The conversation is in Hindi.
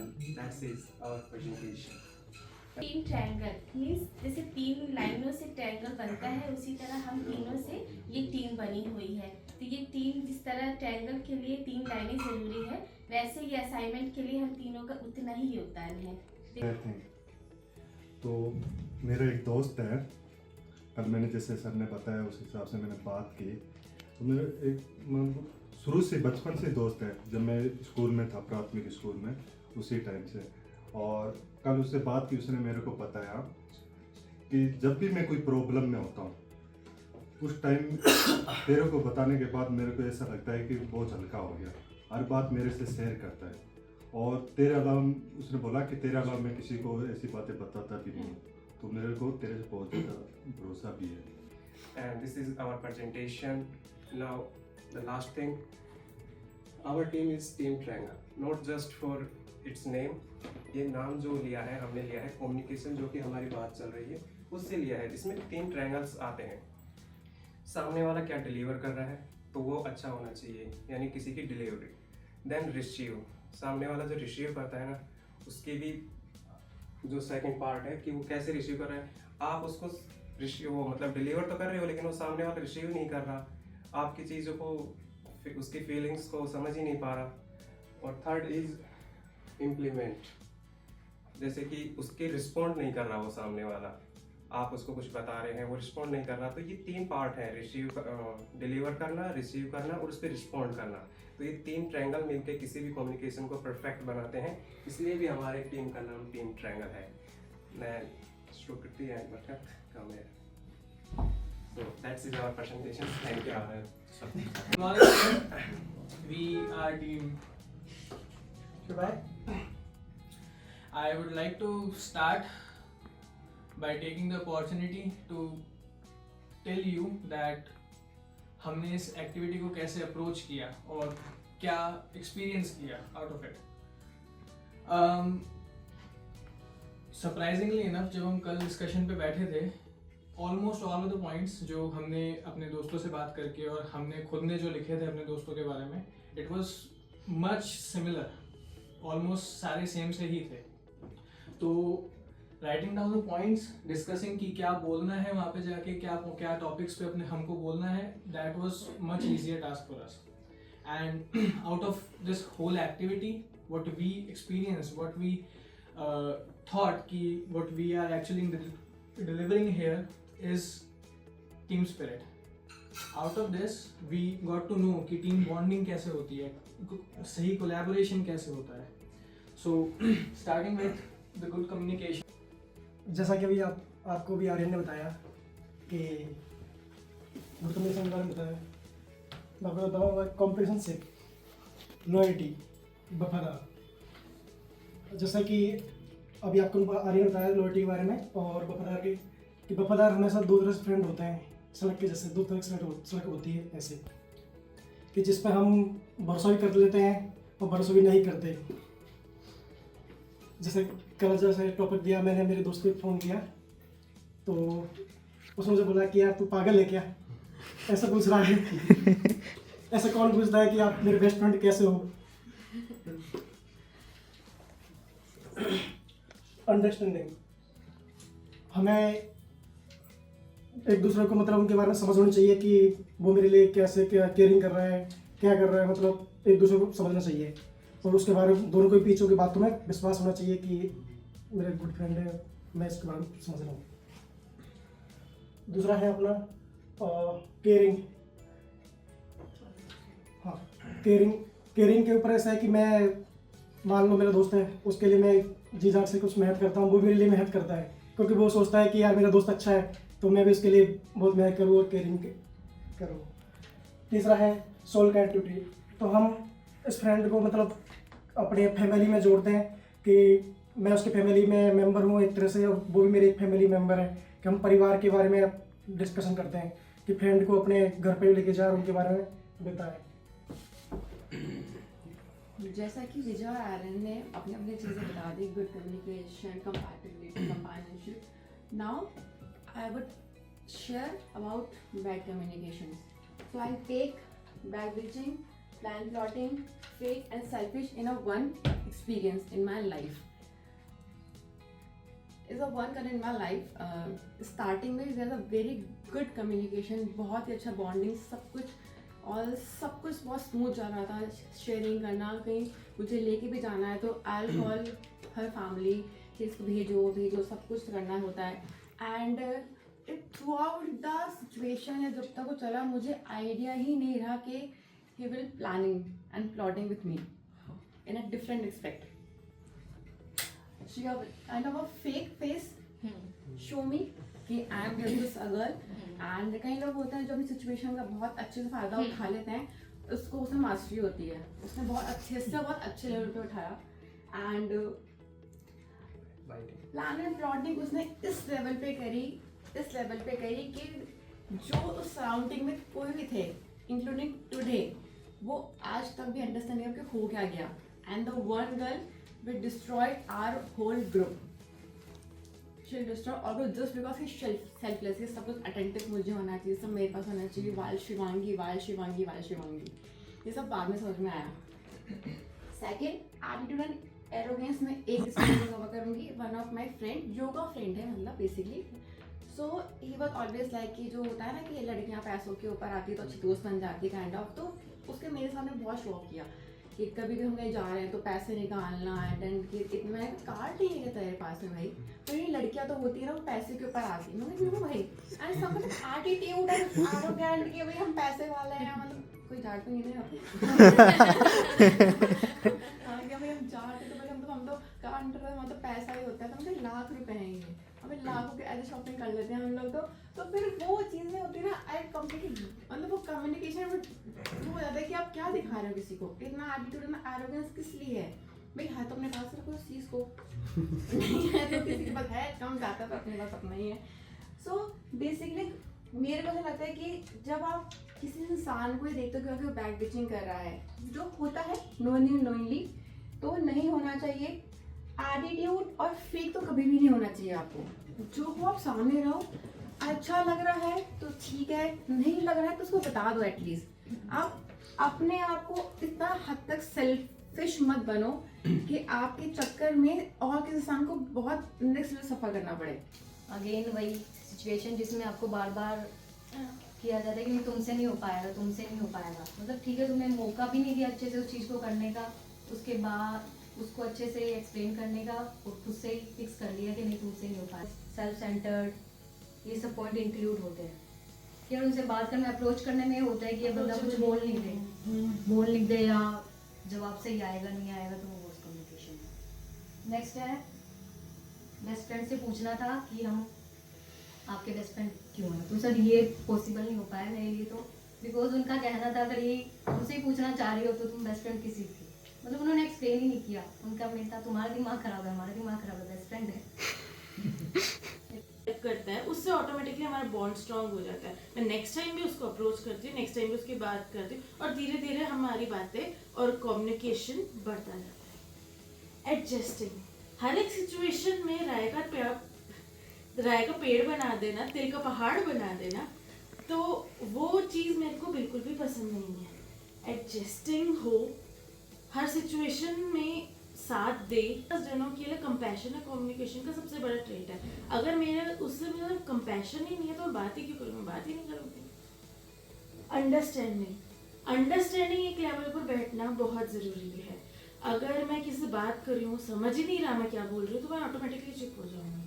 and that is our presentation. तीन ट्रायंगल मीन्स जैसे तीन लाइनों से ट्रायंगल बनता है, उसी तरह हम तीनों से ये टीम बनी हुई है। तो ये टीम जिस तरह ट्रायंगल के लिए तीन लाइनें ज़रूरी है, वैसे ही असाइनमेंट के लिए हम तीनों का उतना ही योगदान है। तो मेरा एक दोस्त है, कल मैंने जैसे सर ने बताया उस हिसाब से मैंने बात की। तो मेरा एक शुरू से बचपन से दोस्त है, जब मैं स्कूल में था, प्राथमिक स्कूल में, उसी टाइम से। और कल उससे बात की, उसने मेरे को बताया कि जब भी मैं कोई प्रॉब्लम में होता हूँ, उस टाइम तेरे को बताने के बाद मेरे को ऐसा लगता है कि बोझ हल्का हो गया। हर बात मेरे से शेयर करता है। और तेरे अलावा उसने बोला कि तेरे अलावा मैं किसी को ऐसी बातें बताता भी नहीं, तो मेरे को तेरे से बहुत ज़्यादा भरोसा भी है। And this is our presentation. Now the last thing, our team is Team Triangle, not just for its name. ये नाम जो लिया है, हमने लिया है कम्युनिकेशन, जो कि हमारी बात चल रही है उससे लिया है। इसमें तीन ट्रायंगल्स आते हैं। सामने वाला क्या डिलीवर कर रहा है तो वो अच्छा होना चाहिए, यानी किसी की डिलीवरी। देन रिसीव, सामने वाला जो रिसीव करता है ना, उसकी भी जो सेकंड पार्ट है कि वो कैसे रिसीव कर रहा है। आप उसको रिसीव वो मतलब डिलीवर तो कर रहे हो, लेकिन वो सामने वाला रिसीव नहीं कर रहा, आपकी चीज़ों को, उसकी फीलिंग्स को समझ ही नहीं पा रहा। और थर्ड इज इम्प्लीमेंट, जैसे कि उसके रिस्पॉन्ड नहीं कर रहा वो सामने वाला, आप उसको कुछ बता रहे हैं वो रिस्पॉन्ड नहीं कर रहा। तो ये तीन पार्ट है, डिलीवर करना, रिसीव करना और उस पर रिस्पॉन्ड करना। तो ये तीन ट्रायंगल मिलकर किसी भी कम्युनिकेशन को परफेक्ट बनाते हैं, इसलिए भी हमारे टीम का नाम टीम ट्रायंगल है। मैं श्रुति एंड बरकत कम है। So that's our presentation. Thank you. We are team Shubhai. I would like to start by taking the opportunity to tell you that हमने इस एक्टिविटी को कैसे अप्रोच किया और क्या एक्सपीरियंस किया out of it. Surprisingly enough, जब हम कल डिस्कशन पे बैठे थे, almost all of the points जो हमने अपने दोस्तों से बात करके और हमने खुद ने जो लिखे थे अपने दोस्तों के बारे में, it was much similar, almost सारे सेम से ही थे। तो writing down the points, discussing कि क्या बोलना है वहाँ पे जाके, क्या टॉपिक्स पे अपने हमको बोलना है, that was much easier task for us. And out of this whole activity, what we experience, what we thought कि what we are actually delivering here is team spirit. Out of this we got to know कि team bonding कैसे होती है, सही collaboration कैसे होता है। So starting with the good communication. जैसा कि अभी आपको भी आर्यन ने बताया कि गुड कम्युनिकेशन के बारे में बताया, मैं आपको बताऊँगा कॉम्प्रिहेंसिव, लॉयल्टी, वफादार। जैसा कि अभी आपको आर्यन बताया लॉयल्टी के बारे में और वफादार के, कि वफादार हमेशा दो तरह से फ्रेंड होते हैं, सड़क के जैसे दो तरह की सड़क होती है ऐसे, कि जिस पर हम भरोसा भी कर लेते हैं और भरोसा भी नहीं करते। जैसे कल जैसे टॉपिक दिया, मैंने मेरे दोस्त को फ़ोन किया तो उसने मुझे बोला कि यार तू पागल है क्या, ऐसा पूछ रहा है। ऐसा कौन पूछता है कि आप मेरे बेस्ट फ्रेंड कैसे हो। अंडरस्टैंडिंग, हमें एक दूसरे को मतलब उनके बारे में समझ होनी चाहिए कि वो मेरे लिए कैसे क्या केयरिंग कर रहा है, क्या कर रहा है, मतलब एक दूसरे को समझना चाहिए। और उसके बारे में दोनों को पीछे की बातों में विश्वास होना चाहिए कि मेरे गुड फ्रेंड है, मैं इसके बारे में समझ रहा हूँ। दूसरा है अपना केयरिंग। हाँ, केयरिंग के ऊपर ऐसा है कि मैं, मान लो मेरा दोस्त है, उसके लिए मैं जी जान से कुछ मेहनत करता हूँ, वो मेरे लिए मेहनत करता है, क्योंकि वो सोचता है कि यार मेरा दोस्त अच्छा है तो मैं भी उसके लिए बहुत मेहनत करूँ और केयरिंग करूँ। तीसरा है सोल कनेक्टिविटी। तो हम इस फ्रेंड को मतलब अपने फैमिली में जोड़ते हैं कि मैं उसके फैमिली में मेंबर हूँ एक तरह से, और वो भी मेरे एक फैमिली मेंबर है, कि हम परिवार के बारे में डिस्कशन करते हैं कि फ्रेंड को अपने घर पे लेके जाए, उनके बारे में बताएं। जैसा कि विजय और आर्यन ने अपनी अपनी चीज़ें बता दी, good communication, compatibility, companionship. Now I would share about bad communication. So I take bad bitching plan plotting, fake and selfish in a one experience in my life. Is a one in my life. Starting में there's a very good communication, बहुत ही अच्छा bonding, सब कुछ बहुत smooth जा रहा था. Sharing करना, कहीं मुझे लेके भी जाना है तो I'll call her family कि इसको भेजो सब कुछ करना होता है. And throughout the situation है जब तक वो चला मुझे idea ही नहीं रहा कि he will planning and plotting with me in a different aspect. She have kind of a fake face, show me कि I am this a girl and kind of होता है जो अपनी situation का बहुत अच्छे से फायदा उठा लेते हैं, उसको उसमें मास्टरी होती है. उसने बहुत अच्छे लेवल पे उठाया and प्लान एंड प्लॉटिंग उसने इस लेवल पे करी कि जो उस सराउंडिंग में कोई भी थे इंक्लूडिंग टुडे वो आज तक भी अंडरस्टैंड नहीं कि हो क्या गया. And the one girl will destroy our whole group. She'll destroy all group just because he's selfless. ये सब कुछ attentive मुझे होना चाहिए, सब मेरे पास होना चाहिए. while शिवांगी ये सब बाद में समझ में आया. Second, attitude and arrogance में एक स्टोरी कवर करूँगी. One of my friend, yoga friend है मतलब basically. So he was always like कि जो होता है ना कि लड़कियाँ पैसों के ऊपर आती है तो अच्छी दोस्त बन जाती है kind of. तो उसके मेरे सामने बहुत शो ऑफ किया कि कभी भी हम कहीं जा रहे हैं तो पैसे निकालना एंड कि इतना कार्ड नहीं है तेरे पास में भाई. तो ये लड़कियां तो होती है ना वो पैसे के ऊपर आती है. मैंने क्यों भाई एंड सब कुछ एटीट्यूड एंड आरोगेंट कि भाई हम पैसे वाले हैं. मतलब कोई जाट तो नहीं है कि भाई हम जाट तो भाई हम तो काउंटर में मतलब पैसा ही होता है. तो मतलब लाख रुपए हैं ये हमें लाखों के ऐसे शॉपिंग कर लेते हैं हम लोग. तो फिर वो चीज़ें होती है ना आई कम्प्लीटली मतलब वो कम्युनिकेशन में वो हो जाता है कि आप क्या दिखा रहे हो किसी को. इतना एटीट्यूड इतना एरोगेंस किस लिए है भाई. है तो अपने पास रखो उस चीज़ को नहीं है तो किसी के पास है कम जाता तो अपने पास अपना ही है. सो बेसिकली मेरे को ऐसा लगता है कि जब आप किसी इंसान को ही देखते हो कि वो बैक बिचिंग कर रहा है जो होता है नोइंगली तो नहीं होना चाहिए. एटीट्यूड और फेक तो कभी भी नहीं होना चाहिए आपको. जो हो आप सामने रहो. अच्छा लग रहा है तो ठीक है, नहीं लग रहा है तो उसको बता दो एटलीस्ट. आप अपने आप को इतना हद तक सेल्फिश मत बनो कि आपके चक्कर में और किसी इंसान को बहुत नेक्स्ट लेवल सफ़र करना पड़े. अगेन वही सिचुएशन जिसमें आपको बार बार किया जाता है कि नहीं तुमसे नहीं हो पाएगा. मतलब ठीक है तुमने मौका भी नहीं दिया अच्छे से उस चीज़ को करने का. उसके बाद उसको अच्छे से एक्सप्लेन करने का और खुद से ही फिक्स कर लिया कि नहीं तुमसे नहीं हो पाया. सेल्फ सेंटर्ड ये सब पॉइंट इंक्लूड होते हैं कि उनसे बात करने अप्रोच करने में होता है कि ये बंदा कुछ बोल नहीं दे या जवाब सही आएगा नहीं आएगा तो वो कम्युनिकेशन. नेक्स्ट है बेस्ट फ्रेंड से पूछना था कि हम आपके बेस्ट फ्रेंड क्यों हैं. तो सर ये पॉसिबल नहीं हो पाया मेरे लिए तो बिकॉज उनका कहना था अगर ये हमसे ही पूछना चाह रही हो तो तुम बेस्ट फ्रेंड किसी थी. मतलब उन्होंने एक्सप्लेन ही नहीं किया. उनका मेन था तुम्हारा दिमाग खराब है हमारा दिमाग खराब है बेस्ट फ्रेंड है. करता है उससे ऑटोमेटिकली हमारा बॉन्ड स्ट्रांग हो जाता है. मैं नेक्स्ट टाइम भी उसको अप्रोच करती हूँ, नेक्स्ट टाइम भी उसकी बात करती हूँ और धीरे धीरे हमारी बातें और कम्युनिकेशन बढ़ता जाता है. एडजस्टिंग हर एक सिचुएशन में राय का पेड़ बना देना, तिल का पहाड़ बना देना, तो वो चीज़ मेरे को बिल्कुल भी पसंद नहीं है. एडजस्टिंग हो हर सिचुएशन में साथ दे. जनों के लिए कंपैशन और कम्युनिकेशन का सबसे बड़ा ट्रेट है. अगर मेरा उससे मेरा कंपैशन ही नहीं है तो मैं बात ही क्यों करूँ. मैं बात ही नहीं करूँगी. अंडरस्टैंडिंग एक लेवल पर बैठना बहुत ज़रूरी है. अगर मैं किसी से बात कर रही हूँ समझ ही नहीं रहा मैं क्या बोल रही हूँ तो मैं ऑटोमेटिकली चुप हो जाऊँगी.